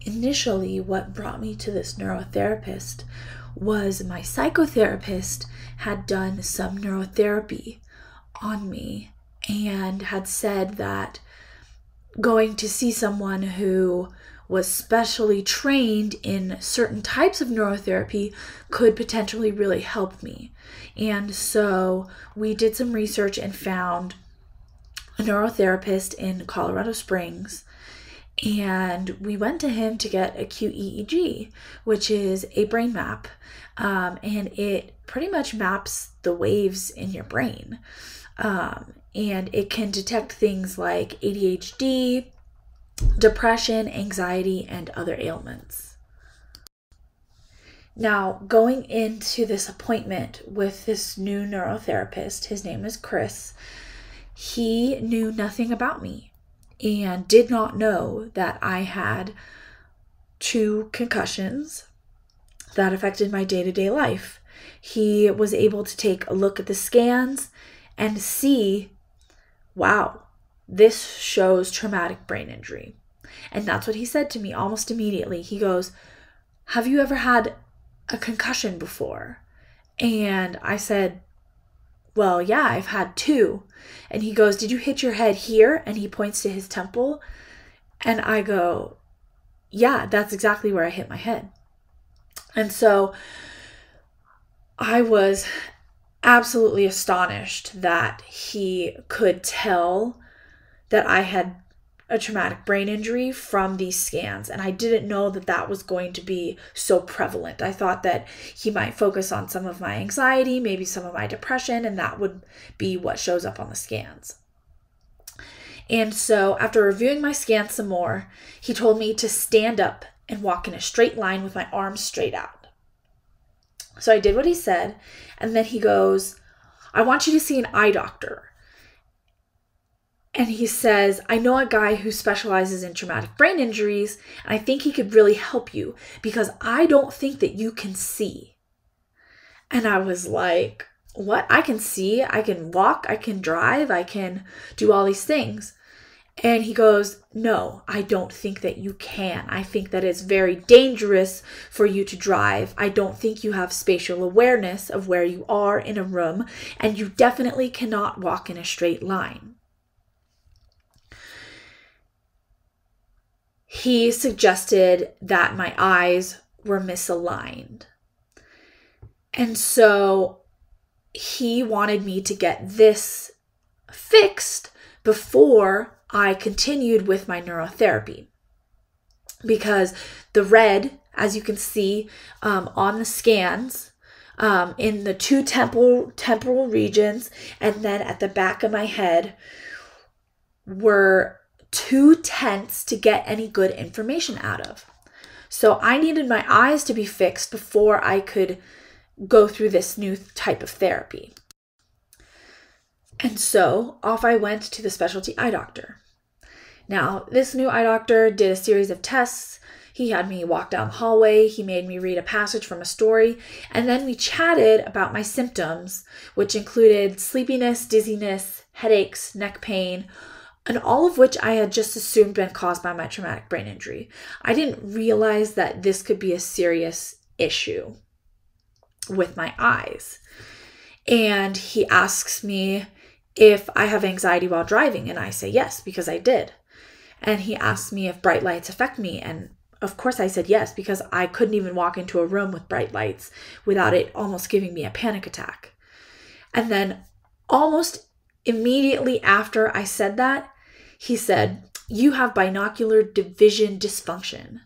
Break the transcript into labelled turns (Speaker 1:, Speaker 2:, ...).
Speaker 1: initially what brought me to this neurotherapist was my psychotherapist had done some neurotherapy on me and had said that going to see someone who was specially trained in certain types of neurotherapy could potentially really help me. And so we did some research and found a neurotherapist in Colorado Springs, and we went to him to get a QEEG, which is a brain map, and it pretty much maps the waves in your brain, and it can detect things like ADHD, depression, anxiety, and other ailments. Now, going into this appointment with this new neurotherapist, his name is Chris, he knew nothing about me and did not know that I had 2 concussions that affected my day-to-day life. He was able to take a look at the scans and see, wow, this shows traumatic brain injury. And that's what he said to me almost immediately. He goes, have you ever had a concussion before? And I said, well, yeah, I've had 2. And he goes, did you hit your head here? And he points to his temple. And I go, yeah, that's exactly where I hit my head. And so I was absolutely astonished that he could tell that I had a traumatic brain injury from these scans. And I didn't know that that was going to be so prevalent. I thought that he might focus on some of my anxiety, maybe some of my depression, and that would be what shows up on the scans. And so after reviewing my scans some more, he told me to stand up and walk in a straight line with my arms straight out. So I did what he said, and then he goes, I want you to see an eye doctor. And he says, I know a guy who specializes in traumatic brain injuries, and I think he could really help you because I don't think that you can see. And I was like, what? I can see, I can walk, I can drive, I can do all these things. And he goes, no, I don't think that you can. I think that it's very dangerous for you to drive. I don't think you have spatial awareness of where you are in a room, and you definitely cannot walk in a straight line. He suggested that my eyes were misaligned. And so he wanted me to get this fixed before I continued with my neurotherapy. Because the red, as you can see on the scans, in the 2 temporal regions and then at the back of my head were 2 tenths to get any good information out of. So I needed my eyes to be fixed before I could go through this new type of therapy. And so off I went to the specialty eye doctor. Now, this new eye doctor did a series of tests. He had me walk down the hallway. He made me read a passage from a story. And then we chatted about my symptoms, which included sleepiness, dizziness, headaches, neck pain, and all of which I had just assumed been caused by my traumatic brain injury. I didn't realize that this could be a serious issue with my eyes. And he asks me if I have anxiety while driving, and I say yes, because I did. And he asked me if bright lights affect me, and of course I said yes, because I couldn't even walk into a room with bright lights without it almost giving me a panic attack. And then almost immediately after I said that, he said, you have binocular division dysfunction.